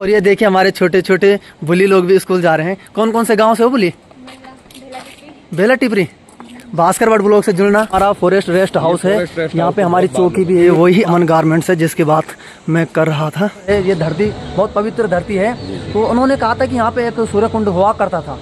और ये देखिए हमारे छोटे छोटे बुली लोग भी स्कूल जा रहे हैं। कौन कौन से गांव से हो बुली? बेला टिपरी। भास्कर बट ब्लॉक से जुड़ना। हमारा फॉरेस्ट रेस्ट हाउस है, यहाँ पे हमारी चौकी भी है। वही अमन गारमेंट्स है जिसकी बात मैं कर रहा था। ये धरती बहुत पवित्र धरती है। तो उन्होंने कहा था कि यहाँ पे एक सूर्य कुंड हुआ करता था।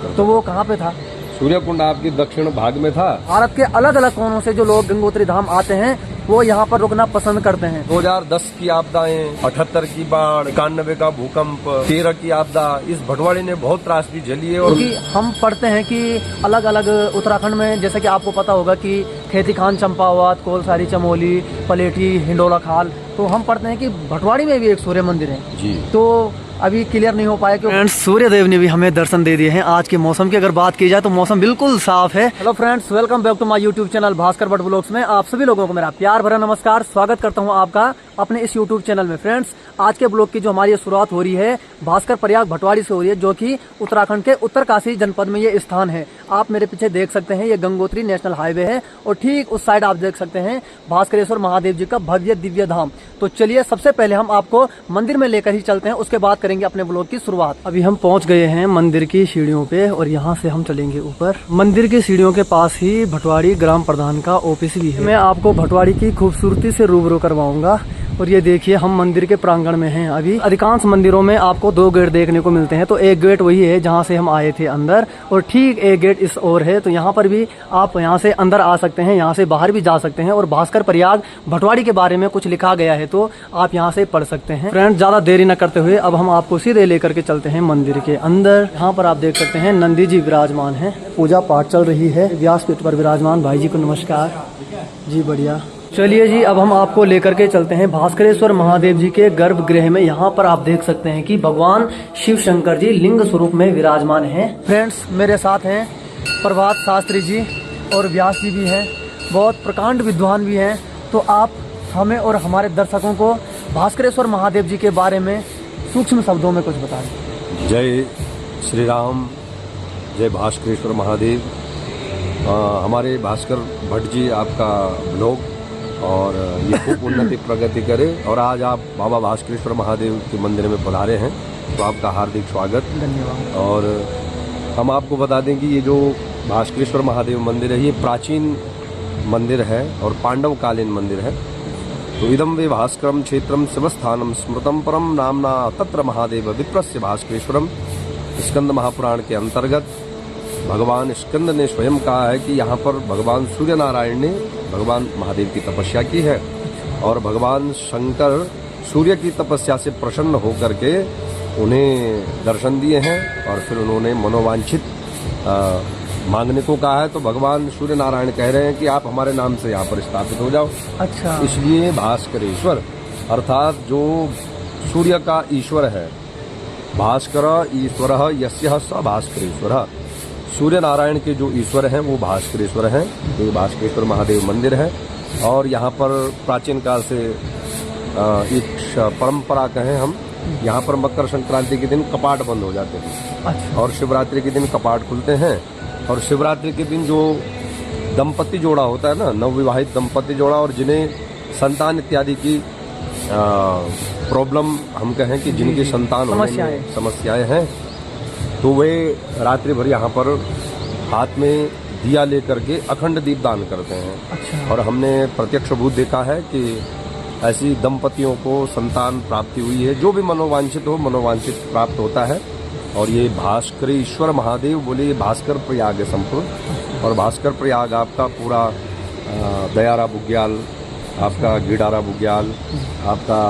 तो वो कहाँ पे था? सूर्य कुंड आपकी दक्षिण भाग में था। भारत के अलग अलग कोनों से जो लोग गंगोत्री धाम आते हैं वो यहाँ पर रुकना पसंद करते हैं। 2010 की आपदाएं, 78 की बाढ़, 91 का भूकंप, 13 की आपदा, इस भटवाड़ी ने बहुत त्रासदी झेली है। और हम पढ़ते हैं कि अलग अलग उत्तराखंड में, जैसे कि आपको पता होगा कि खेती खान, चंपावत, कोलसारी, चमोली, पलेठी, हिंडोला खाल, तो हम पढ़ते हैं कि भटवाड़ी में भी एक सूर्य मंदिर है जी। तो अभी क्लियर नहीं हो पाया क्योंकि सूर्य देव ने भी हमें दर्शन दे दिए हैं। आज के मौसम की अगर बात की जाए तो मौसम बिल्कुल साफ है। Hello friends, welcome back to my YouTube channel Bhaskar Bhatt vlogs में आप सभी लोगों को मेरा प्यार भरा नमस्कार। स्वागत करता हूं आपका अपने इस यूट्यूब चैनल में। फ्रेंड्स, आज के ब्लॉग की जो हमारी शुरुआत हो रही है भास्कर प्रयाग भटवाड़ी से हो रही है, जो कि उत्तराखंड के उत्तरकाशी जनपद में ये स्थान है। आप मेरे पीछे देख सकते हैं ये गंगोत्री नेशनल हाईवे है और ठीक उस साइड आप देख सकते हैं भास्करेश्वर महादेव जी का भव्य दिव्य धाम। तो चलिए सबसे पहले हम आपको मंदिर में लेकर ही चलते हैं, उसके बाद करेंगे अपने ब्लॉग की शुरुआत। अभी हम पहुंच गए हैं मंदिर की सीढ़ियों पे और यहाँ से हम चलेंगे ऊपर। मंदिर की सीढ़ियों के पास ही भटवाड़ी ग्राम प्रधान का ऑफिस भी है। मैं आपको भटवाड़ी की खूबसूरती से रूबरू करवाऊंगा। और ये देखिए हम मंदिर के प्रांगण में हैं। अभी अधिकांश मंदिरों में आपको दो गेट देखने को मिलते हैं, तो एक गेट वही है जहाँ से हम आए थे अंदर, और ठीक एक गेट इस ओर है। तो यहाँ पर भी आप यहाँ से अंदर आ सकते हैं, यहाँ से बाहर भी जा सकते हैं। और भास्कर प्रयाग भटवाड़ी के बारे में कुछ लिखा गया है तो आप यहाँ से पढ़ सकते हैं। फ्रेंड्स, ज्यादा देरी न करते हुए अब हम आपको सीधे लेकर के चलते हैं मंदिर के अंदर। यहाँ पर आप देख सकते हैं नंदी जी विराजमान है, पूजा पाठ चल रही है। व्यासपीठ पर विराजमान भाई जी को नमस्कार जी। बढ़िया, चलिए जी अब हम आपको लेकर के चलते हैं भास्करेश्वर महादेव जी के गर्भगृह में। यहाँ पर आप देख सकते हैं कि भगवान शिव शंकर जी लिंग स्वरूप में विराजमान हैं। फ्रेंड्स, मेरे साथ हैं प्रभात शास्त्री जी और व्यास जी भी हैं, बहुत प्रकांड विद्वान भी हैं। तो आप हमें और हमारे दर्शकों को भास्करेश्वर महादेव जी के बारे में सूक्ष्म शब्दों में कुछ बताएं। जय श्री राम, जय भास्करेश्वर महादेव। हमारे भास्कर भट्ट जी आपका ब्लॉग और ये खूब उन्नति प्रगति करे। और आज आप बाबा भास्करेश्वर महादेव के मंदिर में पधारे हैं तो आपका हार्दिक स्वागत, धन्यवाद। और हम आपको बता दें कि ये जो भास्करेश्वर महादेव मंदिर है ये प्राचीन मंदिर है और पांडवकालीन मंदिर है। तो इदम वे भास्करम क्षेत्रम शिवस्थानम स्मृतम परम नामना तत्र महादेव विप्रस्य भास्करेश्वरम। स्कंद महापुराण के अंतर्गत भगवान स्कंद ने स्वयं कहा है कि यहाँ पर भगवान सूर्य नारायण ने भगवान महादेव की तपस्या की है और भगवान शंकर सूर्य की तपस्या से प्रसन्न होकर के उन्हें दर्शन दिए हैं और फिर उन्होंने मनोवांछित मांगने को कहा है। तो भगवान सूर्य नारायण कह रहे हैं कि आप हमारे नाम से यहाँ पर स्थापित हो जाओ। अच्छा, इसलिए भास्करेश्वर अर्थात जो सूर्य का ईश्वर है, भास्कर ईश्वर यस्य स भास्करेश्वर, सूर्य नारायण के जो ईश्वर हैं वो भास्करेश्वर हैं। तो ये भास्करेश्वर महादेव मंदिर है और यहाँ पर प्राचीन काल से एक परंपरा कहें हम, यहाँ पर मकर संक्रांति के दिन कपाट बंद हो जाते हैं। अच्छा। और शिवरात्रि के दिन कपाट खुलते हैं। और शिवरात्रि के दिन जो दंपति जोड़ा होता है ना, नवविवाहित दंपति जोड़ा, और जिन्हें संतान इत्यादि की प्रॉब्लम हम कहें कि जिनकी संतान समस्याएं हैं, तो वे रात्रि भर यहाँ पर हाथ में दिया लेकर के अखंड दीप दान करते हैं। अच्छा। और हमने प्रत्यक्षभूत देखा है कि ऐसी दंपतियों को संतान प्राप्ति हुई है। जो भी मनोवांछित हो, मनोवांछित प्राप्त होता है। और ये भास्करेश्वर महादेव बोले भास्कर प्रयाग है संपूर्ण। और भास्कर प्रयाग आपका पूरा दयारा बुग्याल, आपका गिडारा बुग्याल, आपका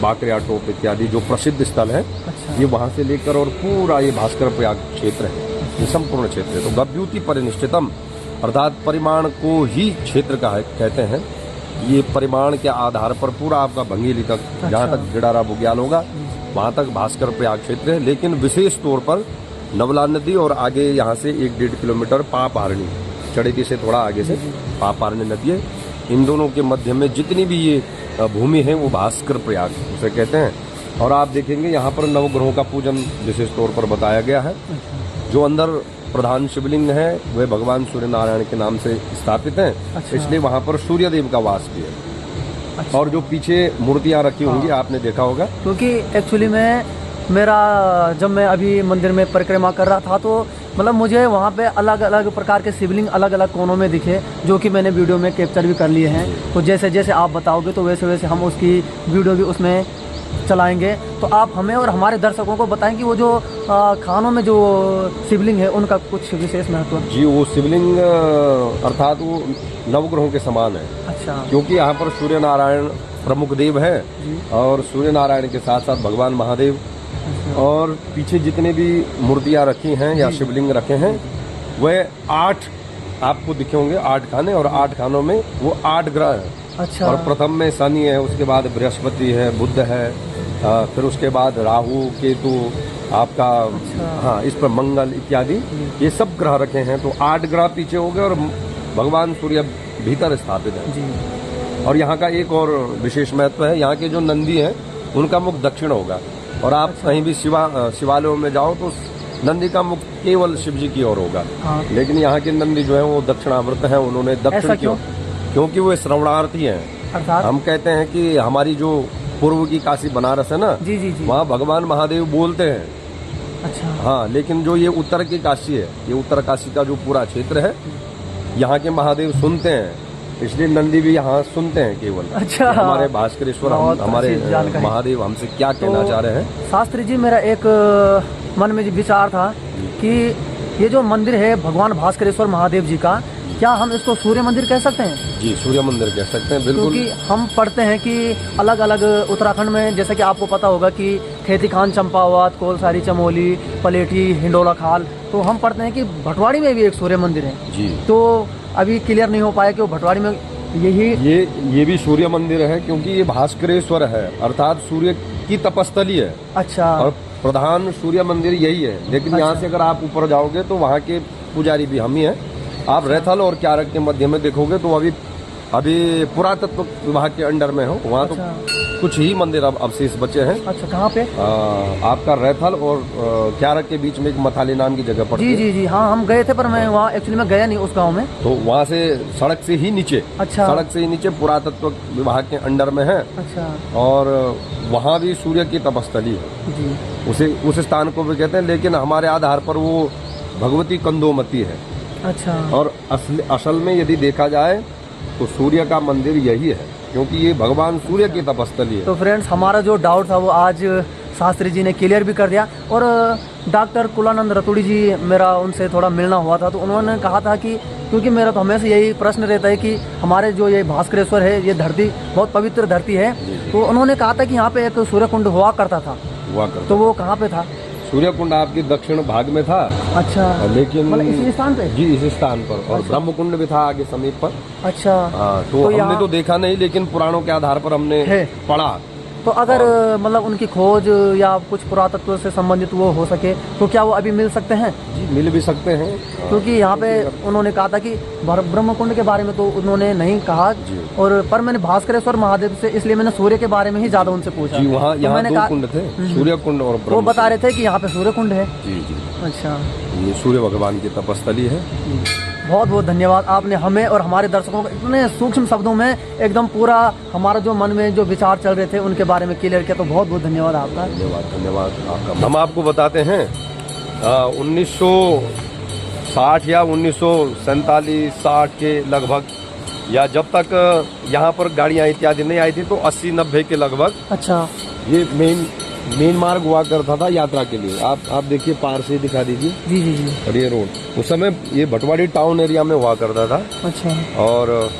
बाकरिया टोप इत्यादि जो प्रसिद्ध स्थल है। अच्छा। ये वहाँ से लेकर और पूरा ये भास्कर प्रयाग क्षेत्र है, ये संपूर्ण क्षेत्र है। तो गव्यूति परिनिष्ठितम अर्थात परिमाण को ही क्षेत्र का है कहते हैं। ये परिमाण के आधार पर पूरा आपका भंगेली तक, जहाँ तक गिडारा बुग्याल होगा वहाँ तक भास्कर प्रयाग क्षेत्र है। लेकिन विशेष तौर पर नवला नदी और आगे यहाँ से 1-1.5 किलोमीटर पापहारणी, चड़ेती से थोड़ा आगे से पापहारणी नदी है। इन दोनों के मध्य में जितनी भी ये भूमि है वो भास्कर प्रयाग उसे कहते हैं। और आप देखेंगे यहाँ पर नवग्रहों का पूजन विशेष तौर पर बताया गया है। जो अंदर प्रधान शिवलिंग है वे भगवान सूर्य नारायण के नाम से स्थापित हैं। अच्छा। इसलिए वहाँ पर सूर्य देव का वास भी है। अच्छा। और जो पीछे मूर्तियां रखी होंगी आपने देखा होगा। क्योंकि एक्चुअली जब मैं अभी मंदिर में परिक्रमा कर रहा था तो मतलब मुझे वहाँ पे अलग अलग प्रकार के शिवलिंग अलग अलग कोनों में दिखे, जो कि मैंने वीडियो में कैप्चर भी कर लिए हैं। तो जैसे जैसे आप बताओगे तो वैसे वैसे हम उसकी वीडियो भी उसमें चलाएंगे। तो आप हमें और हमारे दर्शकों को बताएं कि वो जो खानों में जो शिवलिंग है उनका कुछ विशेष महत्व। जी, वो शिवलिंग अर्थात वो नवग्रहों के समान है। अच्छा। क्योंकि यहाँ पर सूर्य नारायण प्रमुख देव है और सूर्य नारायण के साथ साथ भगवान महादेव और पीछे जितने भी मूर्तियां रखी हैं या शिवलिंग रखे हैं वह 8 आपको दिखे होंगे, 8 खाने, और 8 खानों में वो 8 ग्रह हैं। अच्छा। और प्रथम में शनि है, उसके बाद बृहस्पति है, बुध है, फिर उसके बाद राहु, केतु आपका। अच्छा। हाँ, इस पर मंगल इत्यादि ये सब ग्रह रखे हैं। तो 8 ग्रह पीछे हो गए और भगवान सूर्य भीतर स्थापित है जी। और यहाँ का एक और विशेष महत्व है, यहाँ के जो नंदी हैं उनका मुख दक्षिण होगा। और आप कहीं भी शिवालयों में जाओ तो नंदी का मुख केवल शिव जी की ओर होगा। हाँ। लेकिन यहाँ के नंदी जो है वो दक्षिणावर्त है, उन्होंने दक्षिण की ओर, क्योंकि वो श्रवणार्थी हैं। अर्थात हम कहते हैं कि हमारी जो पूर्व की काशी बनारस है ना, जी जी जी, वहाँ भगवान महादेव बोलते हैं। अच्छा। हाँ, लेकिन जो ये उत्तर की काशी है, ये उत्तर काशी का जो पूरा क्षेत्र है, यहाँ के महादेव सुनते हैं, इसलिए नंदी भी यहाँ सुनते हैं केवल। अच्छा। हमारे भास्करेश्वर हमारे महादेव हमसे क्या कहना चाह रहे हैं। शास्त्री जी, मेरा एक मन में विचार था कि ये जो मंदिर है भगवान भास्करेश्वर महादेव जी का, क्या हम इसको सूर्य मंदिर कह सकते हैं? जी, सूर्य मंदिर कह सकते हैं, बिल्कुल। क्योंकि हम पढ़ते हैं कि अलग अलग उत्तराखंड में, जैसे कि आपको पता होगा कि खेती खान, चंपावत, कोलसारी, चमोली, पलेठी, हिंडोला खाल, तो हम पढ़ते हैं कि भटवाड़ी में भी एक सूर्य मंदिर है। जी। तो अभी क्लियर नहीं हो पाया कि वो भटवाड़ी में ये भी सूर्य मंदिर है, क्योंकि ये भास्करेश्वर है, अर्थात सूर्य की तपस्थली है। अच्छा। और प्रधान सूर्य मंदिर यही है। लेकिन अच्छा। यहाँ से अगर आप ऊपर जाओगे तो वहाँ के पुजारी भी हम ही हैं। आप रैथल और क्यारक के मध्य में देखोगे तो अभी पुरातत्व विभाग के अंडर में हो, वहाँ अच्छा। तो कुछ ही मंदिर अब अवशेष बचे हैं। अच्छा, कहाँ पे? आपका रैथल और क्यारक के बीच में एक मथाली नाम की जगह पड़ती है। जी जी जी, हाँ हम गए थे, पर मैं वहाँ एक्चुअली में गया नहीं उस गांव में। तो वहाँ से सड़क से ही नीचे, अच्छा, सड़क से ही नीचे पुरातत्व विभाग के अंडर में है। अच्छा। और वहाँ भी सूर्य की तपस्थली है जी। उस स्थान को भी कहते हैं। लेकिन हमारे आधार पर वो भगवती कंदोमती है। अच्छा। और असल में यदि देखा जाए तो सूर्य का मंदिर यही है, क्योंकि ये भगवान सूर्य की तपस्थली है। तो फ्रेंड्स, हमारा जो डाउट था वो आज शास्त्री जी ने क्लियर भी कर दिया। और डॉक्टर कुलानंद रतुड़ी जी, मेरा उनसे थोड़ा मिलना हुआ था, तो उन्होंने कहा था कि क्योंकि मेरा तो हमेशा यही प्रश्न रहता है कि हमारे जो ये भास्करेश्वर है, ये धरती बहुत पवित्र धरती है, तो उन्होंने कहा था कि यहाँ पे एक सूर्य कुंड हुआ करता था। तो वो कहाँ पे था? सूर्य कुंड आपके दक्षिण भाग में था। अच्छा। लेकिन मतलब इसी स्थान पे? जी, इस स्थान पर। और अच्छा। ब्रह्म कुंड भी था आगे समीप पर। अच्छा। हाँ, तो हमने तो देखा नहीं, लेकिन पुराणों के आधार पर हमने पढ़ा। तो अगर मतलब उनकी खोज या कुछ पुरातत्व से संबंधित वो हो सके तो क्या वो अभी मिल सकते हैं? जी, मिल भी सकते हैं। क्योंकि यहाँ पे उन्होंने कहा था कि ब्रह्म कुंड के बारे में तो उन्होंने नहीं कहा, और पर मैंने भास्करेश्वर महादेव से, इसलिए मैंने सूर्य के बारे में ही ज्यादा उनसे पूछा। जी, वहाँ तो यहाँ 2 कुंड थे, सूर्य कुंड और ब्रह्म। वो बता रहे थे कि यहाँ पे सूर्य कुंड है। जी जी। अच्छा। ये सूर्य भगवान की तपस्थली है। बहुत बहुत धन्यवाद, आपने हमें और हमारे दर्शकों को इतने सूक्ष्म शब्दों में एकदम पूरा हमारा जो मन में जो विचार चल रहे थे उनके बारे में क्लियर किया। तो बहुत बहुत धन्यवाद आपका। धन्यवाद आपका। हम आपको बताते हैं 1960 या 1947-60 के लगभग, या जब तक यहाँ पर गाड़ियाँ इत्यादि नहीं आई थी, तो 80-90 के लगभग। अच्छा। ये मेन मार्ग हुआ करता था यात्रा के लिए। आप देखिए, पार से दिखा दीजिए। जी जी जी। और ये रोड उस समय ये भटवाड़ी टाउन एरिया में हुआ करता था। अच्छा। और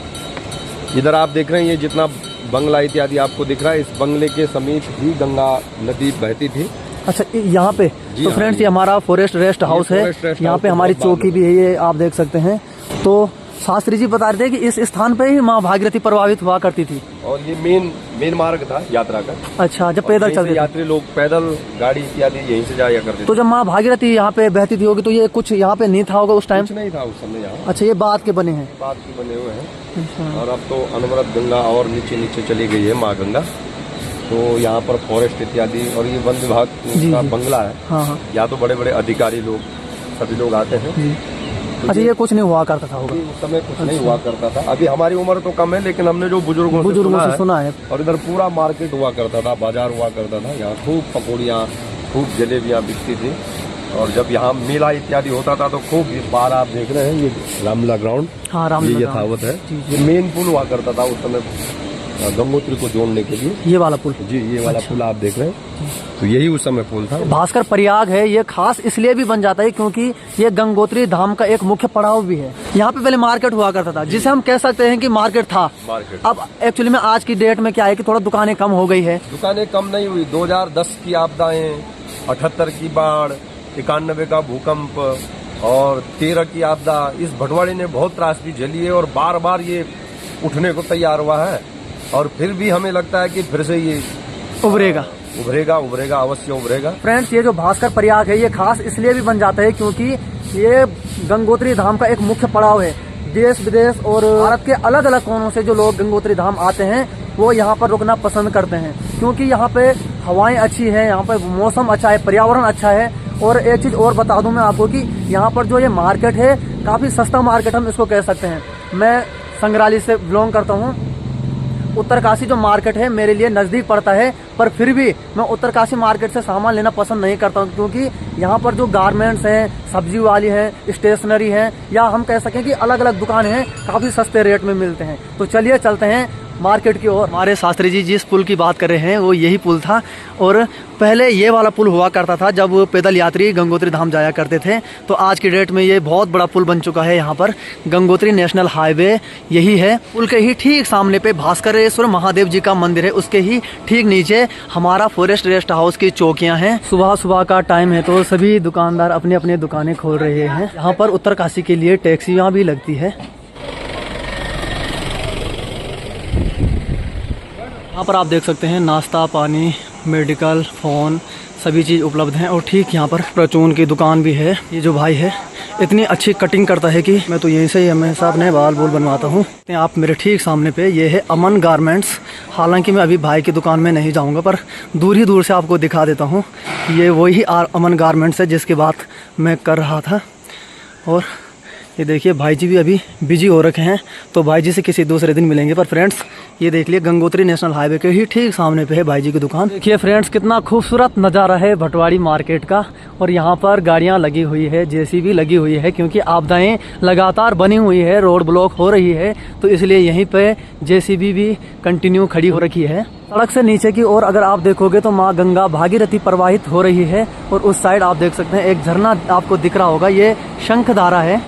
इधर आप देख रहे हैं, ये जितना बंगला इत्यादि आपको दिख रहा है, इस बंगले के समीप ही गंगा नदी बहती थी। अच्छा, यहाँ पे तो फ्रेंड्स, ये हमारा फॉरेस्ट रेस्ट हाउस है। यहाँ पे हमारी चौकी भी है, ये आप देख सकते हैं। तो शास्त्री जी बता रहे थे कि इस स्थान पे ही माँ भागीरथी प्रभावित हुआ करती थी। और ये मेन मार्ग था यात्रा का। अच्छा, जब पैदल चलते यात्री लोग पैदल गाड़ी इत्यादि यहीं से जाया करते थे। तो जब माँ भागीरथी यहाँ पे बहती थी होगी, तो ये कुछ यहाँ पे नहीं था होगा उस टाइम? कुछ नहीं था उस समय यहाँ। अच्छा, ये बाद के बने हैं? बाद के बने हुए हैं। अच्छा। और अब तो अनवरत गंगा और नीचे चली गई है माँ गंगा। तो यहाँ पर फॉरेस्ट इत्यादि, और ये वन विभाग का बंगला है। हाँ हाँ। यहाँ तो बड़े बड़े अधिकारी लोग, सभी लोग आते हैं। अच्छा, ये कुछ नहीं हुआ करता था होगा उस समय, कुछ नहीं हुआ करता था। अभी हमारी उम्र तो कम है, लेकिन हमने जो बुजुर्गों से सुना है। और इधर पूरा मार्केट हुआ करता था, बाजार हुआ करता था। यहाँ खूब पकौड़ियाँ, खूब जलेबियाँ बिकती थी। और जब यहाँ मेला इत्यादि होता था तो खूब, इस बार आप देख रहे हैं ये रामलीला ग्राउंड, हाँ रामलीला ये यथावत है। ये मेन पुल हुआ करता था उस समय गंगोत्री को जोड़ने के लिए, ये वाला पुल जी, ये वाला पुल आप देख रहे हैं, तो यही उस समय पुल था। भास्कर प्रयाग है, ये खास इसलिए भी बन जाता है क्योंकि ये गंगोत्री धाम का एक मुख्य पड़ाव भी है। यहाँ पे पहले मार्केट हुआ करता था, जिसे हम कह सकते हैं कि मार्केट था। मार्केट अब एक्चुअली में आज की डेट में क्या है कि थोड़ा दुकानें कम हो गई है। दुकानें कम नहीं हुई। 2010 की आपदाएं, 78 की बाढ़, 91 का भूकंप और 13 की आपदा, इस भटवाड़े ने बहुत त्रासदी झेली है और बार बार ये उठने को तैयार हुआ है। और फिर भी हमें लगता है कि फिर से ये उभरेगा, अवश्य उभरेगा। फ्रेंड्स, ये जो भास्कर प्रयाग है ये खास इसलिए भी बन जाता है क्योंकि ये गंगोत्री धाम का एक मुख्य पड़ाव है। देश विदेश और भारत के अलग अलग कोनों से जो लोग गंगोत्री धाम आते हैं वो यहाँ पर रुकना पसंद करते हैं, क्योंकि यहाँ पे हवाएं अच्छी हैं, यहाँ पे मौसम अच्छा है, पर्यावरण अच्छा है। और एक चीज और बता दूं मैं आपको कि यहाँ पर जो ये मार्केट है काफी सस्ता मार्केट हम इसको कह सकते हैं। मैं संग्रहालय से बिलोंग करता हूँ। उत्तरकाशी जो मार्केट है मेरे लिए नज़दीक पड़ता है, पर फिर भी मैं उत्तरकाशी मार्केट से सामान लेना पसंद नहीं करता हूँ, क्योंकि यहाँ पर जो गारमेंट्स हैं, सब्जी वाली हैं, स्टेशनरी हैं, या हम कह सकें कि अलग अलग दुकानें हैं, काफ़ी सस्ते रेट में मिलते हैं। तो चलिए चलते हैं मार्केट की ओर। हमारे शास्त्री जी जिस पुल की बात कर रहे हैं वो यही पुल था, और पहले ये वाला पुल हुआ करता था जब पैदल यात्री गंगोत्री धाम जाया करते थे। तो आज की डेट में ये बहुत बड़ा पुल बन चुका है। यहाँ पर गंगोत्री नेशनल हाईवे यही है। पुल के ही ठीक सामने पे भास्करेश्वर महादेव जी का मंदिर है, उसके ही ठीक नीचे हमारा फॉरेस्ट रेस्ट हाउस की चौकियाँ हैं। सुबह सुबह का टाइम है तो सभी दुकानदार अपनी अपनी दुकानें खोल रहे हैं। यहाँ पर उत्तरकाशी के लिए टैक्सियाँ भी लगती है। यहाँ पर आप देख सकते हैं नाश्ता पानी, मेडिकल, फ़ोन, सभी चीज़ उपलब्ध हैं। और ठीक यहाँ पर परचून की दुकान भी है। ये जो भाई है इतनी अच्छी कटिंग करता है कि मैं तो यहीं से ही हमेशा अपने बाल बनवाता हूँ। आप मेरे ठीक सामने पे ये है अमन गारमेंट्स। हालांकि मैं अभी भाई की दुकान में नहीं जाऊँगा, पर दूर से आपको दिखा देता हूँ। ये वही अमन गारमेंट्स है जिसकी बात मैं कर रहा था। और ये देखिए भाई जी भी अभी बिजी हो रखे हैं, तो भाई जी से किसी दूसरे दिन मिलेंगे। पर फ्रेंड्स ये देख लिए गंगोत्री नेशनल हाईवे के ही ठीक सामने पे है भाई जी की दुकान। देखिए फ्रेंड्स कितना खूबसूरत नज़ारा है भटवाड़ी मार्केट का। और यहाँ पर गाड़ियाँ लगी हुई है, जेसीबी लगी हुई है, क्योंकि आपदाएं लगातार बनी हुई है, रोड ब्लॉक हो रही है, तो इसलिए यहीं पे जेसीबी भी कंटिन्यू खड़ी हो रखी है। सड़क से नीचे की ओर अगर आप देखोगे तो माँ गंगा भागीरथी प्रवाहित हो रही है। और उस साइड आप देख सकते हैं एक झरना आपको दिख रहा होगा, ये शंखधारा है।